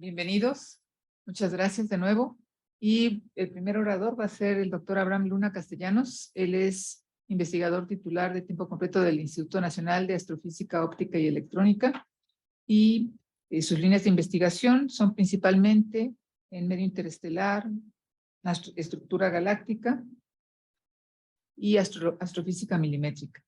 Bienvenidos, muchas gracias de nuevo. Y el primer orador va a ser el doctor Abraham Luna Castellanos. Él es investigador titular de tiempo completo del Instituto Nacional de Astrofísica Óptica y Electrónica. Y sus líneas de investigación son principalmente en medio interestelar, estructura galáctica y astrofísica milimétrica.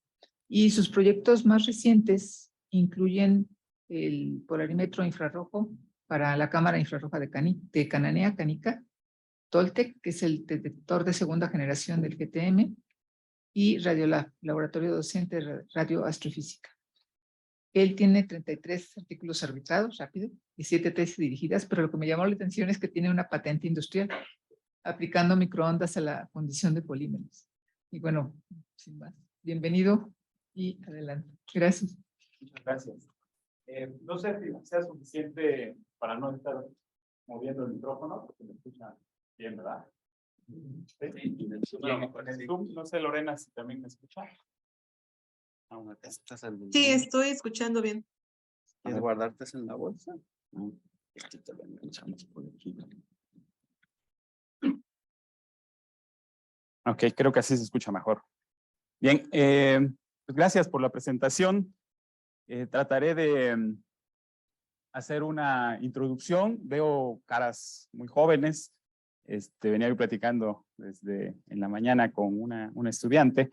Y sus proyectos más recientes incluyen el polarímetro infrarrojo para la cámara infrarroja de Cananea, Canica, Toltec, que es el detector de segunda generación del GTM, y Radiolab, laboratorio docente de radioastrofísica. Él tiene 33 artículos arbitrados, rápido, y 7 tesis dirigidas, pero lo que me llamó la atención es que tiene una patente industrial aplicando microondas a la fundición de polímeros. Y bueno, sin más, bienvenido y adelante. Gracias. Muchas gracias. No sé si sea suficiente para no estar moviendo el micrófono, porque me escuchan bien, ¿verdad? Sí, bien, con el Zoom, no sé, Lorena, si también me escucha. Sí, estoy escuchando bien. ¿Quieres guardarte en la bolsa? Aquí te lo enganchamos por aquí. Ok, creo que así se escucha mejor. Bien, pues gracias por la presentación. Trataré de hacer una introducción. Veo caras muy jóvenes. Venía yo platicando desde en la mañana con una estudiante.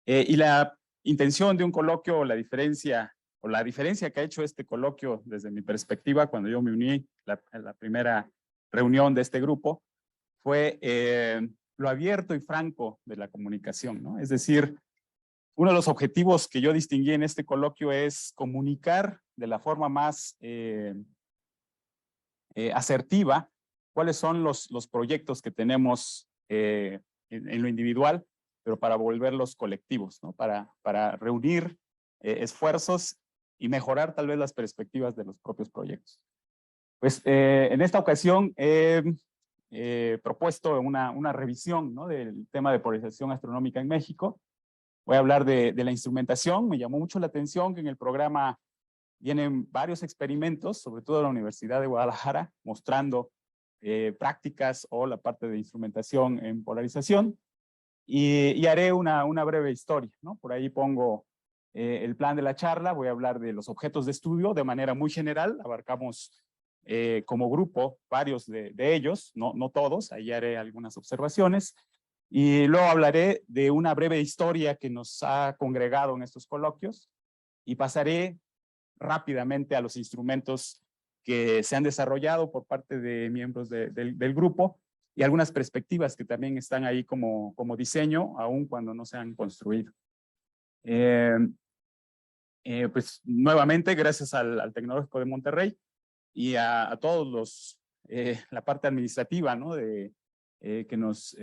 Y la intención de un coloquio, la diferencia que ha hecho este coloquio desde mi perspectiva cuando yo me uní a la primera reunión de este grupo, fue lo abierto y franco de la comunicación, ¿no? Es decir, uno de los objetivos que yo distinguí en este coloquio es comunicar de la forma más asertiva cuáles son los proyectos que tenemos en lo individual, pero para volverlos colectivos, ¿no? Para reunir esfuerzos y mejorar tal vez las perspectivas de los propios proyectos. Pues en esta ocasión he propuesto una revisión, ¿no? Del tema de polarización astronómica en México. Voy a hablar de la instrumentación. Me llamó mucho la atención que en el programa vienen varios experimentos, sobre todo de la Universidad de Guadalajara, mostrando prácticas o la parte de instrumentación en polarización. Y haré una breve historia, ¿no? Por ahí pongo el plan de la charla. Voy a hablar de los objetos de estudio de manera muy general. Abarcamos como grupo varios de ellos, no todos. Ahí haré algunas observaciones. Y luego hablaré de una breve historia que nos ha congregado en estos coloquios. Y pasaré rápidamente a los instrumentos que se han desarrollado por parte de miembros del grupo y algunas perspectivas que también están ahí como diseño, aun cuando no se han construido. Pues nuevamente, gracias al Tecnológico de Monterrey y a todos la parte administrativa, ¿no? Que nos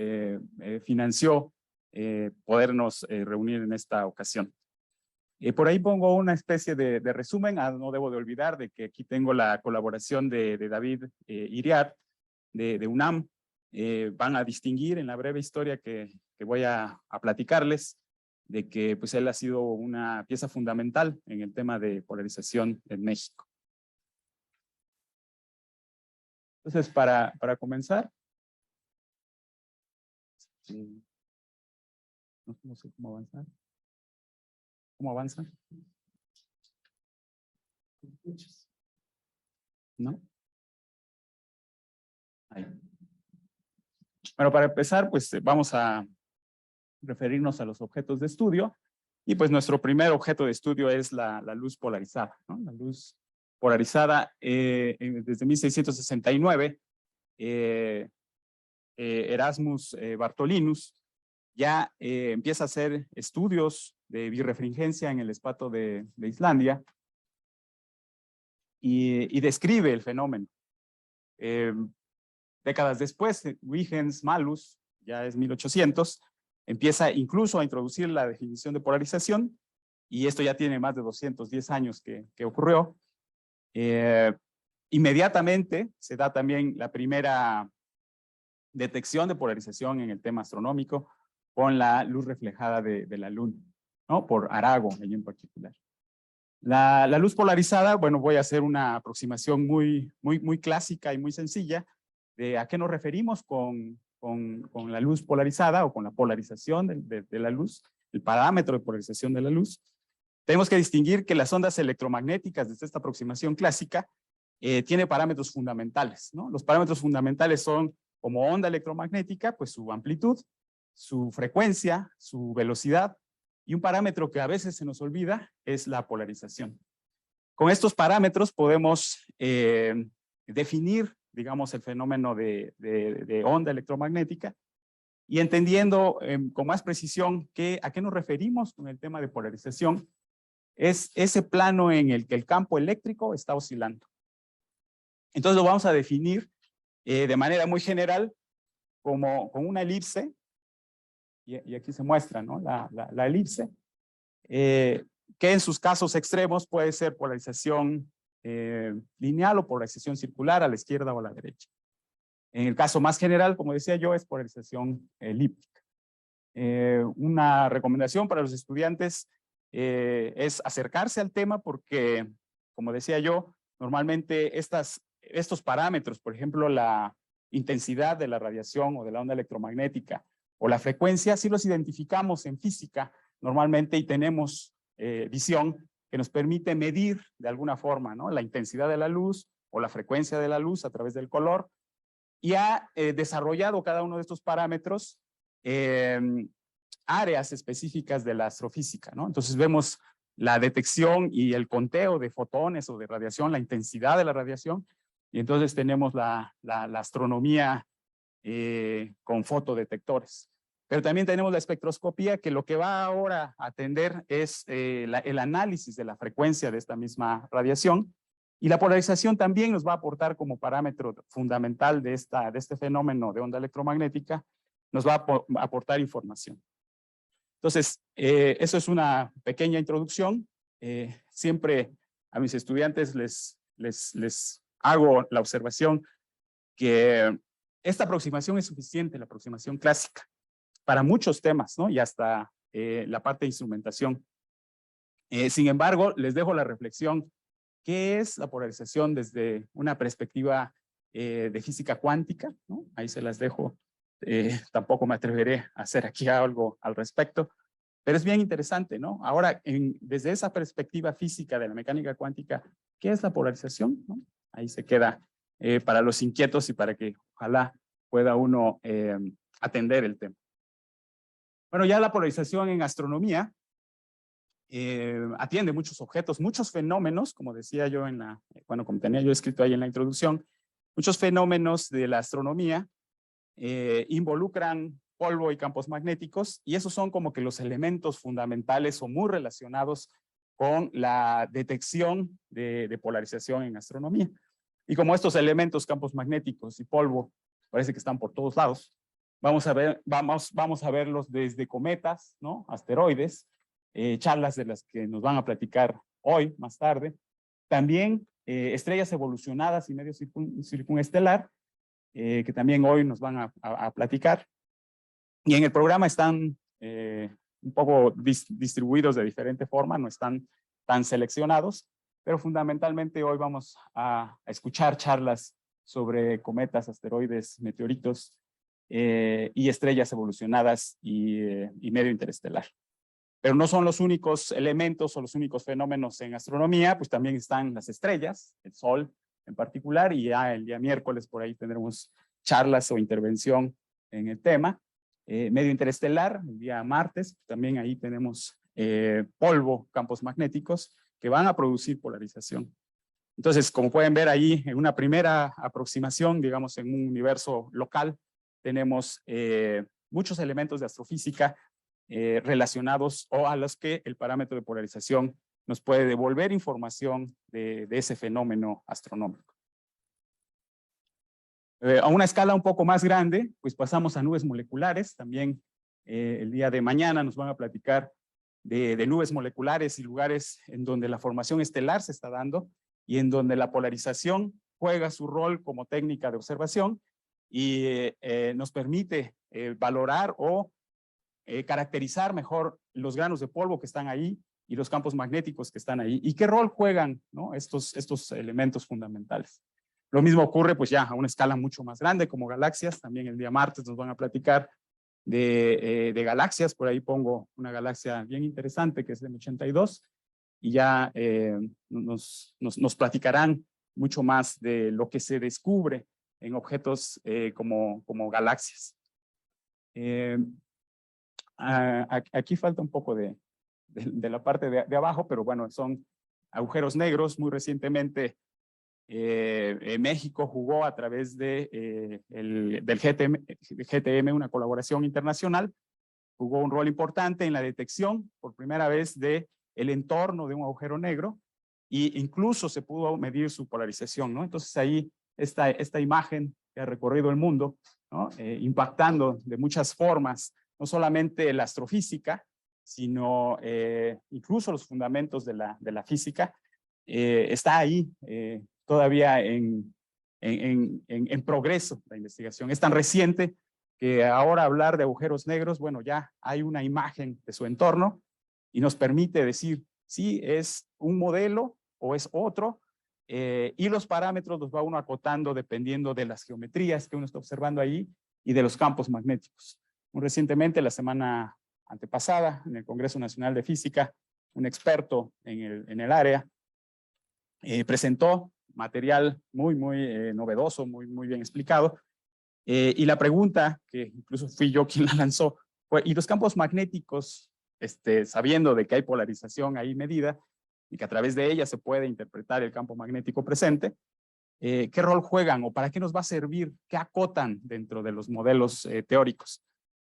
financió podernos reunir en esta ocasión. Por ahí pongo una especie de resumen. No debo de olvidar de que aquí tengo la colaboración de David Iriart de UNAM. Van a distinguir en la breve historia que voy a platicarles de que pues él ha sido una pieza fundamental en el tema de polarización en México. Entonces, para comenzar, no sé cómo avanzar. ¿Cómo avanza? ¿No? Ahí. Bueno, para empezar, pues vamos a referirnos a los objetos de estudio. Y pues nuestro primer objeto de estudio es la luz polarizada, ¿no? La luz polarizada desde 1669, Erasmus Bartholinus ya empieza a hacer estudios de birrefringencia en el espato de Islandia y describe el fenómeno. Décadas después, Huygens Malus, ya es 1800, empieza incluso a introducir la definición de polarización, y esto ya tiene más de 210 años que ocurrió. Inmediatamente se da también la primera detección de polarización en el tema astronómico con la luz reflejada de la luna, ¿no? Por Arago, en particular. La luz polarizada, bueno, voy a hacer una aproximación muy clásica y muy sencilla de a qué nos referimos con la luz polarizada o con la polarización de la luz, el parámetro de polarización de la luz. Tenemos que distinguir que las ondas electromagnéticas desde esta aproximación clásica tiene parámetros fundamentales, ¿no? Los parámetros fundamentales son como onda electromagnética, pues su amplitud, su frecuencia, su velocidad, y un parámetro que a veces se nos olvida es la polarización. Con estos parámetros podemos definir, digamos, el fenómeno de onda electromagnética y entendiendo con más precisión a qué nos referimos con el tema de polarización, es ese plano en el que el campo eléctrico está oscilando. Entonces lo vamos a definir de manera muy general como con una elipse, y aquí se muestra, ¿no? La elipse, que en sus casos extremos puede ser polarización lineal o polarización circular a la izquierda o a la derecha. En el caso más general, como decía yo, es polarización elíptica. Una recomendación para los estudiantes es acercarse al tema porque, como decía yo, normalmente estos parámetros, por ejemplo, la intensidad de la radiación o de la onda electromagnética o la frecuencia, sí los identificamos en física normalmente y tenemos visión que nos permite medir de alguna forma, ¿no? La intensidad de la luz o la frecuencia de la luz a través del color, y ha desarrollado cada uno de estos parámetros áreas específicas de la astrofísica, ¿no? Entonces vemos la detección y el conteo de fotones o de radiación, la intensidad de la radiación, y entonces tenemos la astronomía con fotodetectores. Pero también tenemos la espectroscopía, que lo que va ahora a atender es el análisis de la frecuencia de esta misma radiación, y la polarización también nos va a aportar como parámetro fundamental de este fenómeno de onda electromagnética, nos va a aportar información. Entonces, eso es una pequeña introducción. Siempre a mis estudiantes les hago la observación que esta aproximación es suficiente, la aproximación clásica, para muchos temas, ¿no? Y hasta la parte de instrumentación. Sin embargo, les dejo la reflexión. ¿Qué es la polarización desde una perspectiva de física cuántica, ¿no? Ahí se las dejo. Tampoco me atreveré a hacer aquí algo al respecto, pero es bien interesante, ¿no? Ahora, desde esa perspectiva física de la mecánica cuántica, ¿qué es la polarización? ¿No? Ahí se queda para los inquietos y para que ojalá pueda uno atender el tema. Bueno, ya la polarización en astronomía atiende muchos objetos, muchos fenómenos, como decía yo como tenía yo escrito ahí en la introducción, muchos fenómenos de la astronomía involucran polvo y campos magnéticos, y esos son como que los elementos fundamentales o muy relacionados con la detección de polarización en astronomía. Y como estos elementos, campos magnéticos y polvo, parece que están por todos lados, vamos a verlos desde cometas, ¿no? Asteroides, charlas de las que nos van a platicar hoy, más tarde. También estrellas evolucionadas y medio circunestelar, que también hoy nos van a platicar. Y en el programa están un poco distribuidos de diferente forma, no están tan seleccionados, pero fundamentalmente hoy vamos a escuchar charlas sobre cometas, asteroides, meteoritos y estrellas evolucionadas y medio interestelar. Pero no son los únicos elementos o los únicos fenómenos en astronomía, pues también están las estrellas, el Sol en particular, y ya el día miércoles por ahí tendremos charlas o intervención en el tema. Medio interestelar, el día martes, también ahí tenemos polvo, campos magnéticos, que van a producir polarización. Entonces, como pueden ver ahí, en una primera aproximación, digamos en un universo local, tenemos muchos elementos de astrofísica relacionados o a los que el parámetro de polarización nos puede devolver información de ese fenómeno astronómico. A una escala un poco más grande, pues pasamos a nubes moleculares. También el día de mañana nos van a platicar de nubes moleculares y lugares en donde la formación estelar se está dando y en donde la polarización juega su rol como técnica de observación y nos permite valorar o caracterizar mejor los granos de polvo que están ahí y los campos magnéticos que están ahí, y qué rol juegan, ¿no? estos elementos fundamentales. Lo mismo ocurre pues ya a una escala mucho más grande como galaxias. También el día martes nos van a platicar de galaxias. Por ahí pongo una galaxia bien interesante que es de M82 y ya nos platicarán mucho más de lo que se descubre en objetos como galaxias. Aquí falta un poco de la parte de abajo, pero bueno, son agujeros negros. Muy recientemente México jugó a través del GTM, una colaboración internacional, jugó un rol importante en la detección por primera vez de el entorno de un agujero negro, e incluso se pudo medir su polarización, ¿no? Entonces ahí esta imagen que ha recorrido el mundo, ¿no? Impactando de muchas formas, no solamente la astrofísica, sino incluso los fundamentos de la física, está ahí todavía en progreso la investigación. Es tan reciente que ahora hablar de agujeros negros, bueno, ya hay una imagen de su entorno y nos permite decir si es un modelo o es otro, y los parámetros los va uno acotando dependiendo de las geometrías que uno está observando ahí y de los campos magnéticos. Muy recientemente, la semana antepasada, en el Congreso Nacional de Física, un experto en el área presentó material muy novedoso, muy bien explicado, y la pregunta, que incluso fui yo quien la lanzó, fue, ¿y los campos magnéticos, sabiendo de que hay polarización ahí medida, y que a través de ella se puede interpretar el campo magnético presente, qué rol juegan o para qué nos va a servir, qué acotan dentro de los modelos teóricos?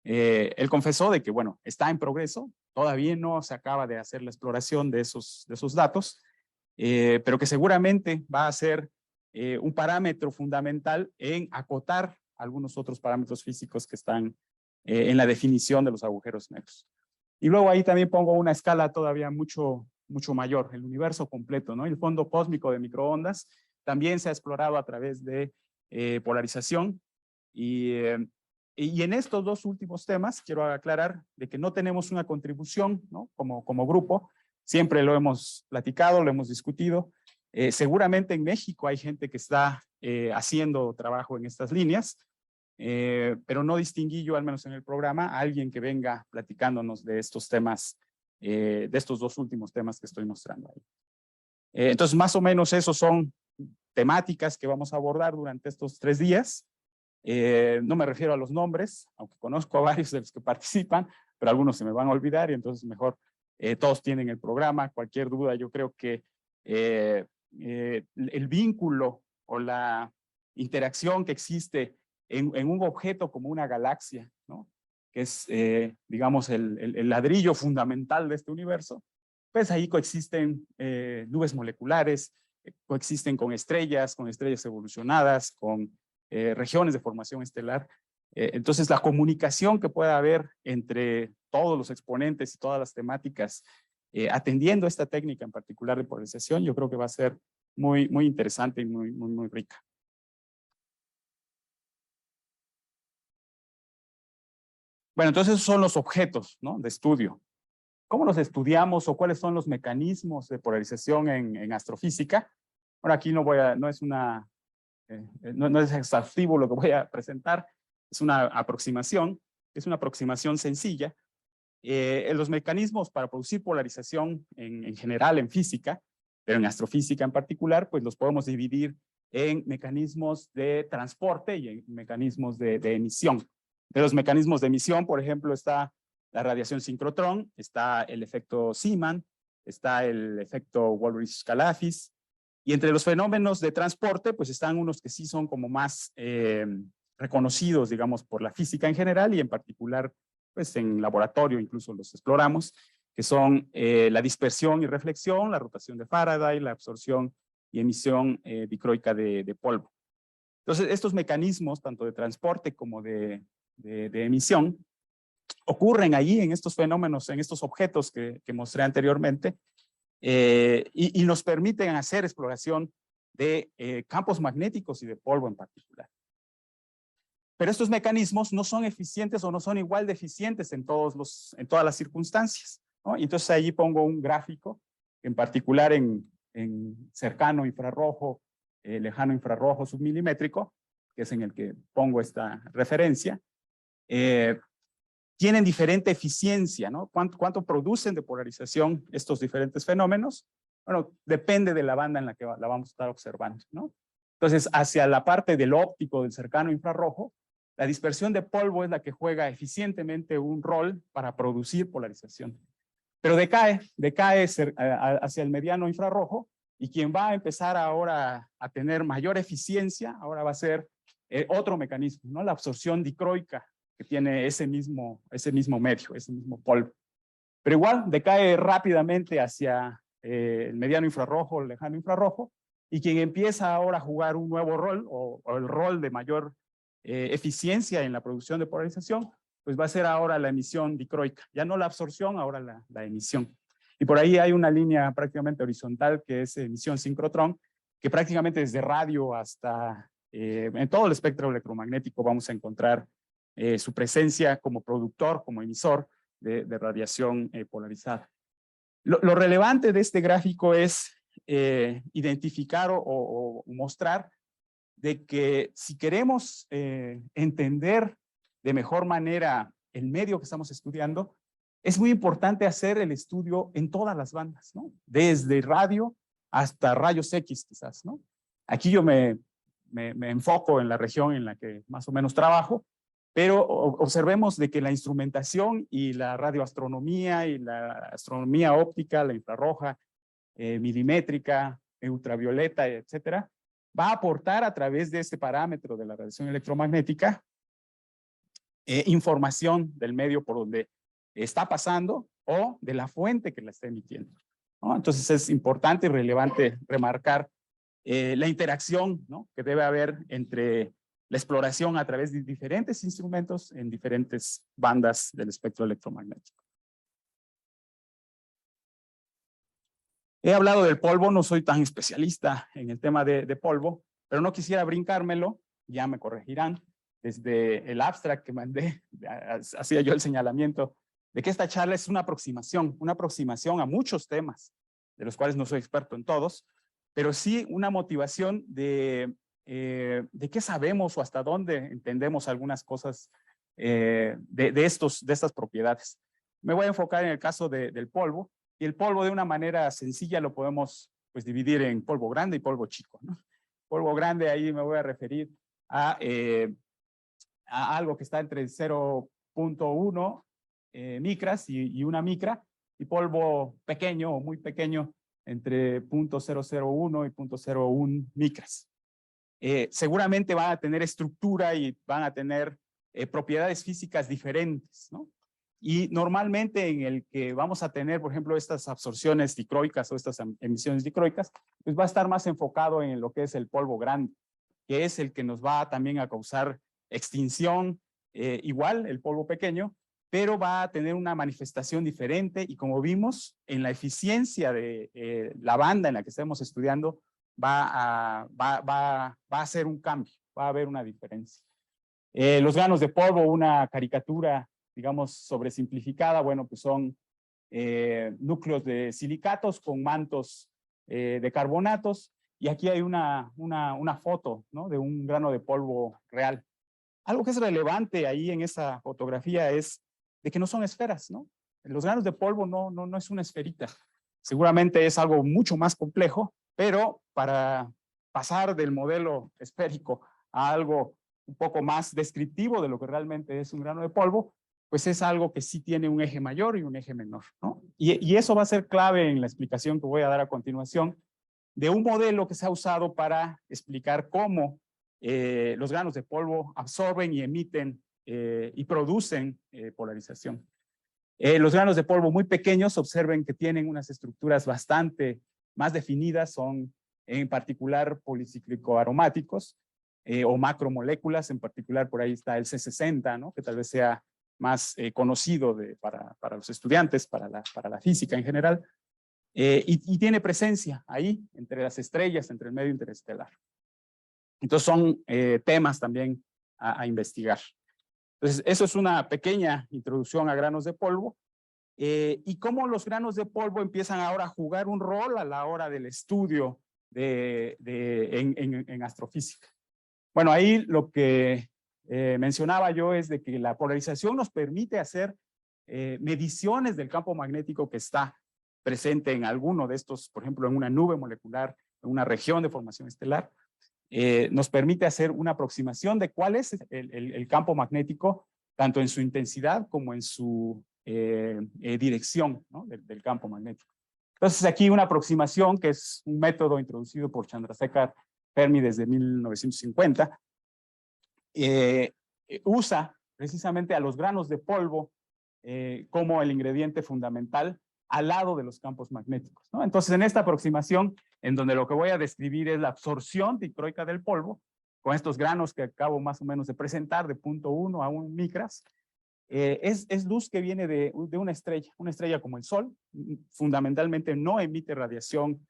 Él confesó de que, bueno, está en progreso, todavía no se acaba de hacer la exploración de esos datos, pero que seguramente va a ser un parámetro fundamental en acotar algunos otros parámetros físicos que están en la definición de los agujeros negros. Y luego ahí también pongo una escala todavía mucho mayor, el universo completo, ¿no? El fondo cósmico de microondas también se ha explorado a través de polarización, y en estos dos últimos temas quiero aclarar de que no tenemos una contribución, ¿no? como grupo. Siempre lo hemos platicado, lo hemos discutido. Seguramente en México hay gente que está haciendo trabajo en estas líneas, pero no distinguí yo, al menos en el programa, a alguien que venga platicándonos de estos temas, de estos dos últimos temas que estoy mostrando ahí. Entonces, más o menos esos son temáticas que vamos a abordar durante estos 3 días. No me refiero a los nombres, aunque conozco a varios de los que participan, pero algunos se me van a olvidar y entonces mejor todos tienen el programa. Cualquier duda, yo creo que el vínculo o la interacción que existe en un objeto como una galaxia, ¿no? Que es, digamos, el ladrillo fundamental de este universo, pues ahí coexisten nubes moleculares, coexisten con estrellas evolucionadas, con regiones de formación estelar. Entonces, la comunicación que pueda haber entre todos los exponentes y todas las temáticas, atendiendo esta técnica en particular de polarización, yo creo que va a ser muy interesante y muy rica. Bueno, entonces esos son los objetos, ¿no? De estudio. ¿Cómo los estudiamos o cuáles son los mecanismos de polarización en astrofísica? Bueno, aquí no es exhaustivo lo que voy a presentar, es una aproximación sencilla. Los mecanismos para producir polarización en general en física, pero en astrofísica en particular, pues los podemos dividir en mecanismos de transporte y en mecanismos de emisión. De los mecanismos de emisión, por ejemplo, está la radiación sincrotrón, está el efecto Zeeman, está el efecto Woolrich-Scalafis, y entre los fenómenos de transporte, pues están unos que sí son como más reconocidos, digamos, por la física en general y en particular, pues en laboratorio incluso los exploramos, que son la dispersión y reflexión, la rotación de Faraday, la absorción y emisión dicroica de polvo. Entonces, estos mecanismos, tanto de transporte como de emisión, ocurren allí en estos fenómenos, en estos objetos que mostré anteriormente, y nos permiten hacer exploración de campos magnéticos y de polvo en particular. Pero estos mecanismos no son eficientes o no son igual de eficientes en todas las circunstancias. ¿no? Y entonces allí pongo un gráfico, en particular en cercano infrarrojo, lejano infrarrojo submilimétrico, que es en el que pongo esta referencia. Tienen diferente eficiencia, ¿no? ¿Cuánto producen de polarización estos diferentes fenómenos? Bueno, depende de la banda en la que la vamos a estar observando, ¿no? Entonces, hacia la parte del óptico, del cercano infrarrojo, la dispersión de polvo es la que juega eficientemente un rol para producir polarización. Pero decae hacia el mediano infrarrojo, y quien va a empezar ahora a tener mayor eficiencia, ahora va a ser otro mecanismo, ¿no? La absorción dicroica, que tiene ese mismo medio, ese mismo polvo. Pero igual decae rápidamente hacia el mediano infrarrojo, el lejano infrarrojo, y quien empieza ahora a jugar un nuevo rol, o el rol de mayor eficiencia en la producción de polarización, pues va a ser ahora la emisión dicroica. Ya no la absorción, ahora la emisión. Y por ahí hay una línea prácticamente horizontal que es emisión sincrotrón, que prácticamente desde radio hasta en todo el espectro electromagnético vamos a encontrar su presencia como productor, como emisor de radiación polarizada. Lo relevante de este gráfico es identificar o mostrar de que si queremos entender de mejor manera el medio que estamos estudiando, es muy importante hacer el estudio en todas las bandas, ¿no? Desde radio hasta rayos X quizás, ¿no? Aquí yo me enfoco en la región en la que más o menos trabajo, pero observemos de que la instrumentación y la radioastronomía y la astronomía óptica, la infrarroja, milimétrica, ultravioleta, etcétera, va a aportar a través de este parámetro de la radiación electromagnética información del medio por donde está pasando o de la fuente que la está emitiendo, ¿no? Entonces es importante y relevante remarcar la interacción, ¿no?, que debe haber entre la exploración a través de diferentes instrumentos en diferentes bandas del espectro electromagnético. He hablado del polvo, no soy tan especialista en el tema de polvo, pero no quisiera brincármelo, ya me corregirán. Desde el abstract que mandé, hacía yo el señalamiento de que esta charla es una aproximación a muchos temas, de los cuales no soy experto en todos, pero sí una motivación de qué sabemos o hasta dónde entendemos algunas cosas de estas propiedades. Me voy a enfocar en el caso del polvo, y el polvo de una manera sencilla lo podemos pues dividir en polvo grande y polvo chico, ¿no? Polvo grande, ahí me voy a referir a algo que está entre 0.1 micras y una micra, y polvo pequeño o muy pequeño entre 0.001 y 0.01 micras. Seguramente van a tener estructura y van a tener propiedades físicas diferentes, ¿no? Y normalmente en el que vamos a tener, por ejemplo, estas absorciones dicroicas o estas emisiones dicroicas, pues va a estar más enfocado en lo que es el polvo grande, que es el que nos va también a causar extinción, igual el polvo pequeño, pero va a tener una manifestación diferente, y como vimos, en la eficiencia de la banda en la que estemos estudiando, va a hacer un cambio, va a haber una diferencia. Los granos de polvo, una caricatura, digamos, sobresimplificada, bueno, pues son núcleos de silicatos con mantos de carbonatos, y aquí hay una foto, ¿no?, de un grano de polvo real. Algo que es relevante ahí en esa fotografía es de que no son esferas, ¿no? Los granos de polvo no es una esferita. Seguramente es algo mucho más complejo, pero para pasar del modelo esférico a algo un poco más descriptivo de lo que realmente es un grano de polvo, pues es algo que sí tiene un eje mayor y un eje menor, ¿no? Y eso va a ser clave en la explicación que voy a dar a continuación de un modelo que se ha usado para explicar cómo los granos de polvo absorben y emiten y producen polarización. Los granos de polvo muy pequeños, observen que tienen unas estructuras bastante más definidas, son en particular policíclico aromáticos o macromoléculas, en particular por ahí está el C60, ¿no?, que tal vez sea más conocido para los estudiantes, para la física en general, y tiene presencia ahí entre las estrellas, entre el medio interestelar. Entonces son temas también a investigar. Entonces eso es una pequeña introducción a granos de polvo. y cómo los granos de polvo empiezan ahora a jugar un rol a la hora del estudio en astrofísica. Bueno, ahí lo que mencionaba yo es de que la polarización nos permite hacer mediciones del campo magnético que está presente en alguno de estos, por ejemplo, en una nube molecular, en una región de formación estelar. Nos permite hacer una aproximación de cuál es el campo magnético, tanto en su intensidad como en su dirección, ¿no? del campo magnético. Entonces aquí una aproximación que es un método introducido por Chandrasekhar Fermi desde 1950, usa precisamente a los granos de polvo como el ingrediente fundamental al lado de los campos magnéticos, ¿no? Entonces en esta aproximación, en donde lo que voy a describir es la absorción dicroica del polvo, con estos granos que acabo más o menos de presentar, de 0.1 a 1 micras, es luz que viene de una estrella como el Sol, fundamentalmente no emite radiación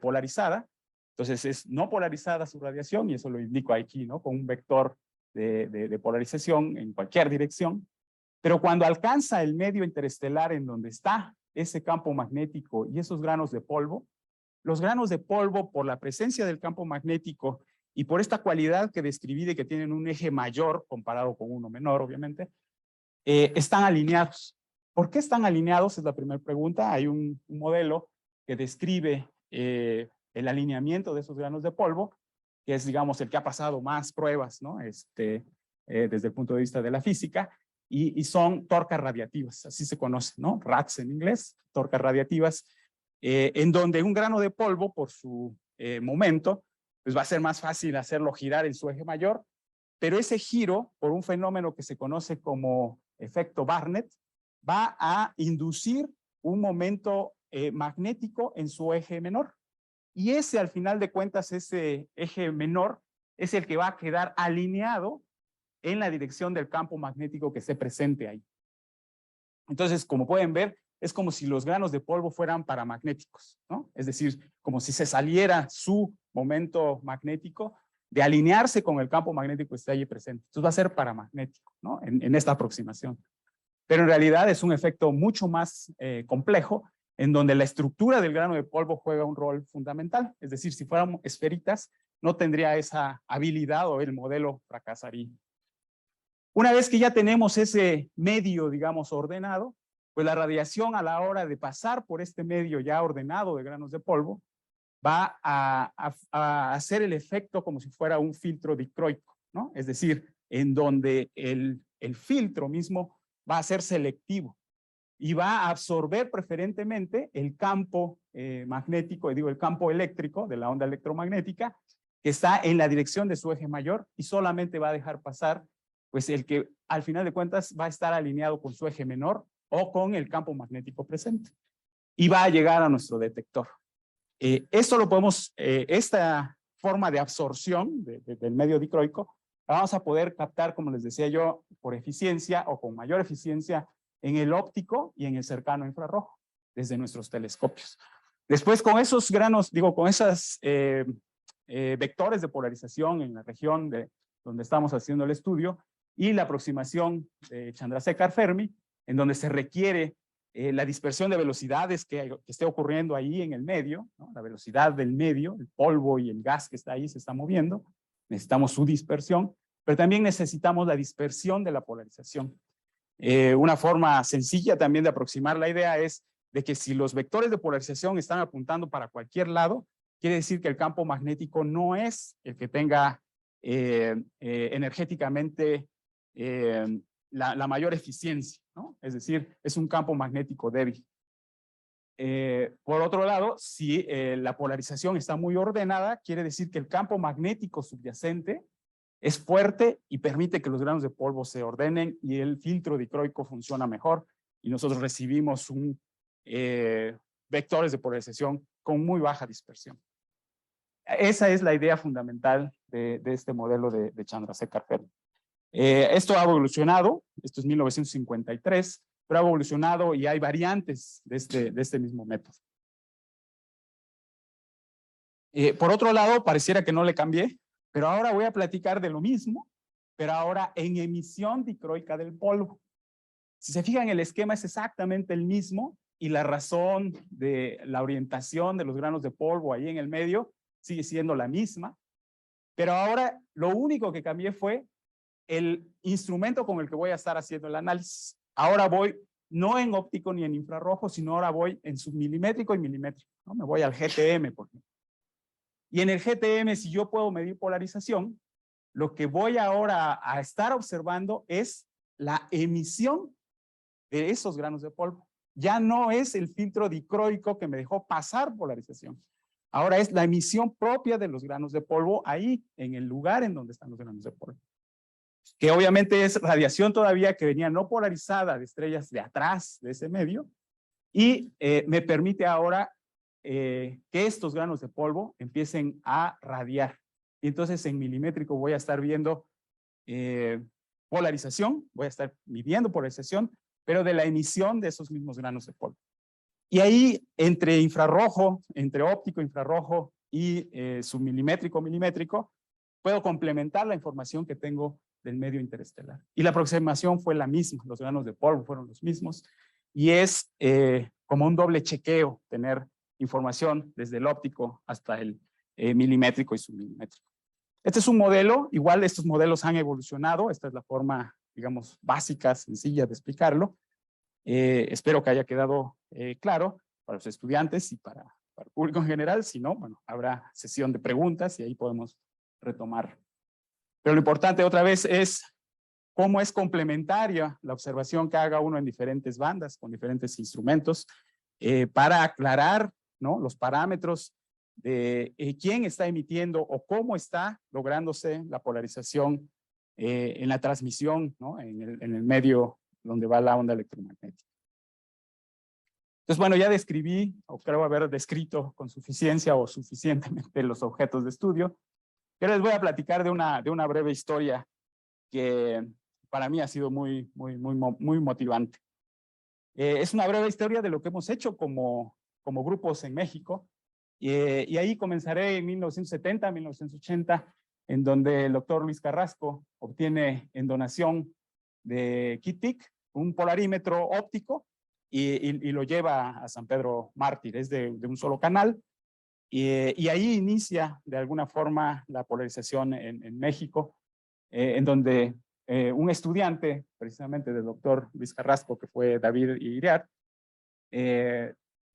polarizada, entonces es no polarizada su radiación, y eso lo indico aquí, ¿no? Con un vector de polarización en cualquier dirección, pero cuando alcanza el medio interestelar en donde está ese campo magnético y esos granos de polvo, los granos de polvo, por la presencia del campo magnético y por esta cualidad que describí de que tienen un eje mayor comparado con uno menor, obviamente, están alineados. ¿Por qué están alineados? Es la primera pregunta. Hay un modelo que describe el alineamiento de esos granos de polvo, que es, digamos, el que ha pasado más pruebas, ¿no? Desde el punto de vista de la física, y son torcas radiativas, así se conoce, ¿no? RATs en inglés, torcas radiativas, en donde un grano de polvo, por su momento, pues va a ser más fácil hacerlo girar en su eje mayor, pero ese giro, por un fenómeno que se conoce como efecto Barnett, va a inducir un momento magnético en su eje menor. Y ese, al final de cuentas, ese eje menor es el que va a quedar alineado en la dirección del campo magnético que esté presente ahí. Entonces, como pueden ver, es como si los granos de polvo fueran paramagnéticos, ¿no? Es decir, como si se saliera su momento magnético de alinearse con el campo magnético que está allí presente. Entonces va a ser paramagnético, ¿no? En esta aproximación. Pero en realidad es un efecto mucho más complejo, en donde la estructura del grano de polvo juega un rol fundamental. Es decir, si fuéramos esferitas, no tendría esa habilidad o el modelo fracasaría. Una vez que ya tenemos ese medio, digamos, ordenado, pues la radiación a la hora de pasar por este medio ya ordenado de granos de polvo va a hacer el efecto como si fuera un filtro dicroico, ¿no? Es decir, en donde el filtro mismo va a ser selectivo y va a absorber preferentemente el campo magnético, digo, el campo eléctrico de la onda electromagnética, que está en la dirección de su eje mayor, y solamente va a dejar pasar pues el que al final de cuentas va a estar alineado con su eje menor o con el campo magnético presente, y va a llegar a nuestro detector. Esto lo podemos, esta forma de absorción del medio dicroico, la vamos a poder captar, como les decía yo, por eficiencia o con mayor eficiencia en el óptico y en el cercano infrarrojo, desde nuestros telescopios. Después, con esos granos, digo, con esos vectores de polarización en la región donde estamos haciendo el estudio, y la aproximación de Chandrasekhar Fermi, en donde se requiere la dispersión de velocidades que esté ocurriendo ahí en el medio, ¿no? La velocidad del medio, el polvo y el gas que está ahí se está moviendo, necesitamos su dispersión, pero también necesitamos la dispersión de la polarización. Una forma sencilla también de aproximar la idea es de que si los vectores de polarización están apuntando para cualquier lado, quiere decir que el campo magnético no es el que tenga energéticamente la mayor eficiencia, ¿no? Es decir, es un campo magnético débil. Por otro lado, si la polarización está muy ordenada, quiere decir que el campo magnético subyacente es fuerte y permite que los granos de polvo se ordenen y el filtro dicroico funciona mejor, y nosotros recibimos vectores de polarización con muy baja dispersión. Esa es la idea fundamental de este modelo de Chandrasekhar Fermi. Esto ha evolucionado, esto es 1953, pero ha evolucionado y hay variantes de este mismo método. Por otro lado, pareciera que no le cambié, pero ahora voy a platicar de lo mismo, pero ahora en emisión dicroica del polvo. Si se fijan, el esquema es exactamente el mismo y la razón de la orientación de los granos de polvo ahí en el medio sigue siendo la misma. Pero ahora lo único que cambié fue el instrumento con el que voy a estar haciendo el análisis. Ahora voy no en óptico ni en infrarrojo, sino ahora voy en submilimétrico y milimétrico, ¿no? Me voy al GTM, por ejemplo. Y en el GTM, si yo puedo medir polarización, lo que voy ahora a estar observando es la emisión de esos granos de polvo. Ya no es el filtro dicroico que me dejó pasar polarización. Ahora es la emisión propia de los granos de polvo ahí, en el lugar en donde están los granos de polvo. Que obviamente es radiación todavía que venía no polarizada de estrellas de atrás de ese medio, y me permite ahora que estos granos de polvo empiecen a radiar. Y entonces en milimétrico voy a estar viendo polarización, voy a estar midiendo polarización, pero de la emisión de esos mismos granos de polvo. Y ahí, entre infrarrojo, entre óptico, infrarrojo y submilimétrico, milimétrico, puedo complementar la información que tengo del medio interestelar. Y la aproximación fue la misma, los granos de polvo fueron los mismos, y es como un doble chequeo tener información desde el óptico hasta el milimétrico y submilimétrico. Este es un modelo, igual estos modelos han evolucionado, esta es la forma, digamos, básica, sencilla de explicarlo. Espero que haya quedado claro para los estudiantes y para el público en general. Si no, bueno, habrá sesión de preguntas y ahí podemos retomar. Pero lo importante otra vez es cómo es complementaria la observación que haga uno en diferentes bandas, con diferentes instrumentos, para aclarar, ¿no?, los parámetros de quién está emitiendo o cómo está lográndose la polarización en la transmisión, ¿no?, en el medio donde va la onda electromagnética. Entonces, bueno, ya describí, o creo haber descrito con suficiencia o suficientemente los objetos de estudio. Yo les voy a platicar de una breve historia que para mí ha sido muy motivante. Es una breve historia de lo que hemos hecho como grupos en México. Y ahí comenzaré en 1970, 1980, en donde el doctor Luis Carrasco obtiene en donación de KITIC un polarímetro óptico y lo lleva a San Pedro Mártir. Es de un solo canal. Y ahí inicia de alguna forma la polarización en México, en donde un estudiante, precisamente del doctor Luis Carrasco, que fue David Iriart,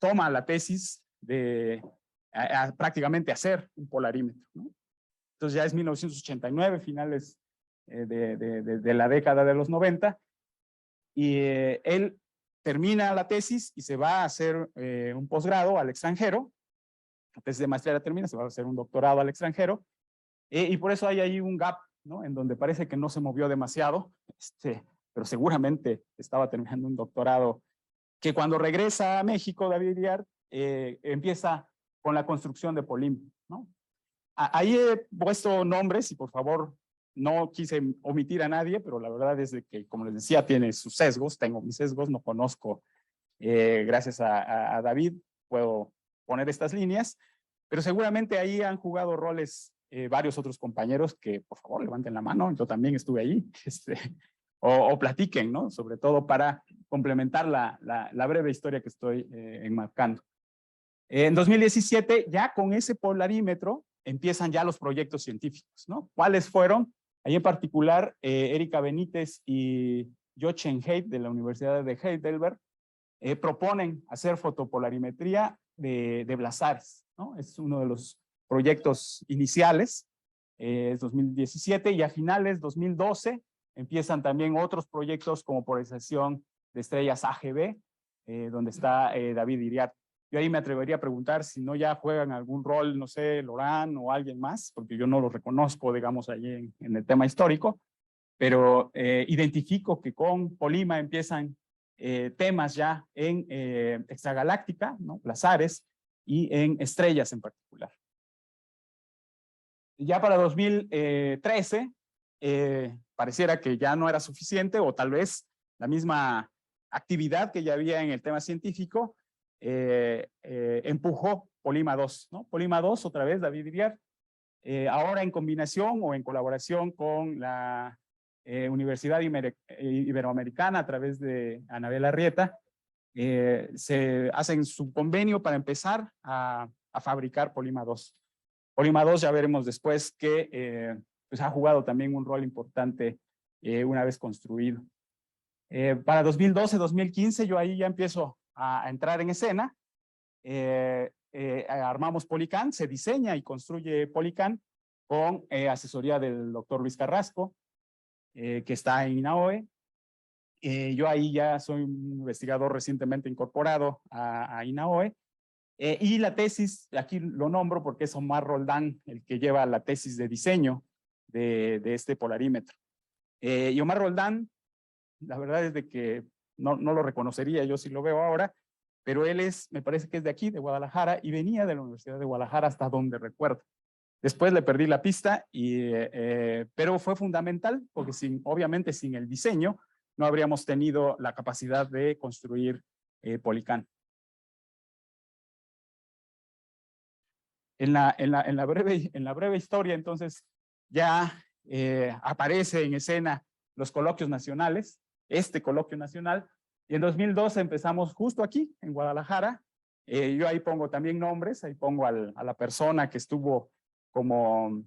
toma la tesis de prácticamente hacer un polarímetro, ¿no? Entonces ya es 1989, finales de la década de los 90, y él termina la tesis y se va a hacer un posgrado al extranjero. La tesis de maestría la termina, se va a hacer un doctorado al extranjero, y por eso hay ahí un gap, ¿no?, en donde parece que no se movió demasiado, pero seguramente estaba terminando un doctorado, que cuando regresa a México, David Iriart empieza con la construcción de polímetros, ¿no? Ahí he puesto nombres y por favor no quise omitir a nadie, pero la verdad es de que, como les decía, tiene sus sesgos, tengo mis sesgos, no conozco, gracias a David, puedo poner estas líneas, pero seguramente ahí han jugado roles varios otros compañeros que, por favor, levanten la mano, yo también estuve ahí, o platiquen, ¿no?, sobre todo para complementar la breve historia que estoy enmarcando. En 2017, ya con ese polarímetro, empiezan ya los proyectos científicos, ¿no? ¿Cuáles fueron? Ahí en particular, Erika Benítez y Jochen Haidt de la Universidad de Heidelberg proponen hacer fotopolarimetría de blazares, ¿no? Es uno de los proyectos iniciales, es 2017, y a finales 2012 empiezan también otros proyectos como polarización de estrellas AGB, donde está David Iriart. Yo ahí me atrevería a preguntar si no ya juegan algún rol, no sé, Lorán o alguien más, porque yo no lo reconozco, digamos, allí en el tema histórico, pero identifico que con Polima empiezan temas ya en extragaláctica, ¿no?, blazares, y en estrellas en particular. Y ya para 2013, pareciera que ya no era suficiente, o tal vez la misma actividad que ya había en el tema científico empujó Polima 2, ¿no? Polima 2, otra vez David Iriart, ahora en combinación o en colaboración con la Universidad Iberoamericana a través de Anabel Arrieta, se hacen su convenio para empezar a fabricar Polima 2. Polima 2 ya veremos después que pues ha jugado también un rol importante una vez construido. Para 2012-2015 yo ahí ya empiezo a entrar en escena. Armamos Policán, se diseña y construye Policán con asesoría del doctor Luis Carrasco, que está en INAOE. Yo ahí ya soy un investigador recientemente incorporado a INAOE. Y la tesis, aquí lo nombro porque es Omar Roldán el que lleva la tesis de diseño de este polarímetro. Y Omar Roldán, la verdad es de que no lo reconocería yo si lo veo ahora, pero él me parece que es de aquí, de Guadalajara, y venía de la Universidad de Guadalajara hasta donde recuerdo. Después le perdí la pista, pero fue fundamental porque obviamente sin el diseño no habríamos tenido la capacidad de construir Policán. En la breve historia, entonces, ya aparece en escena los coloquios nacionales, este coloquio nacional, y en 2012 empezamos justo aquí, en Guadalajara. Yo ahí pongo también nombres, ahí pongo a la persona que estuvo como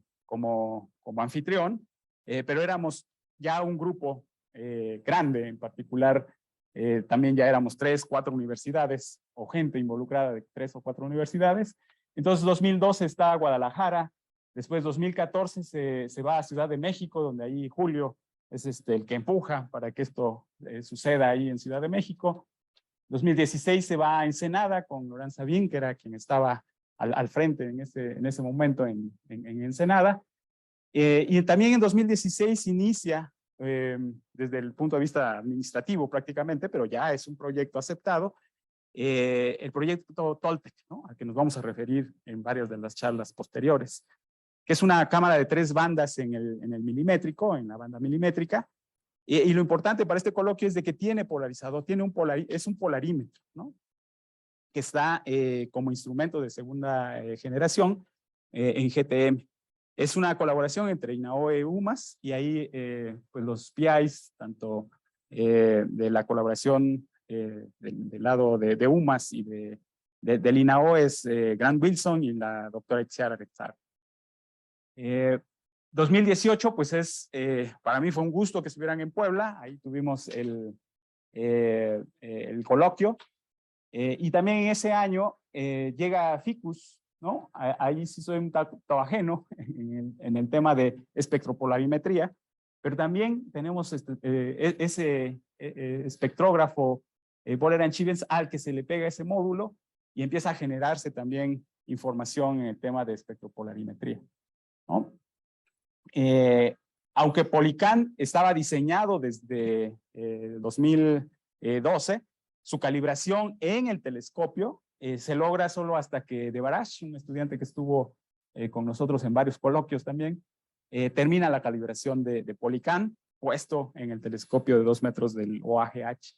anfitrión, pero éramos ya un grupo grande, en particular, también ya éramos 3, 4 universidades, o gente involucrada de 3 o 4 universidades. Entonces, 2012 está Guadalajara, después 2014 se va a Ciudad de México, donde ahí Julio es el que empuja para que esto suceda ahí en Ciudad de México. 2016 se va a Ensenada con Laurent Sabin, que era quien estaba al frente en ese momento en Ensenada. Y también en 2016 inicia, desde el punto de vista administrativo prácticamente, pero ya es un proyecto aceptado, el proyecto Toltec, ¿no? Al que nos vamos a referir en varias de las charlas posteriores, que es una cámara de 3 bandas en el milimétrico, en la banda milimétrica, y lo importante para este coloquio es de que tiene polarizador, es un polarímetro, ¿no? Que está como instrumento de segunda generación en GTM. Es una colaboración entre INAOE y UMAS, y ahí pues los PIs, tanto de la colaboración del lado de UMAS y del INAOE es Grant Wilson y la doctora Itziar Arezar. 2018, pues para mí fue un gusto que estuvieran en Puebla, ahí tuvimos el coloquio, y también en ese año llega FICUS, ¿no? Ahí sí soy un tanto ajeno en el tema de espectropolarimetría, pero también tenemos ese espectrógrafo Boller-Chivens al que se le pega ese módulo y empieza a generarse también información en el tema de espectropolarimetría, ¿no? Aunque Policán estaba diseñado desde 2012, su calibración en el telescopio se logra solo hasta que Devarash, un estudiante que estuvo con nosotros en varios coloquios también, termina la calibración de Policán, puesto en el telescopio de 2 metros del OAGH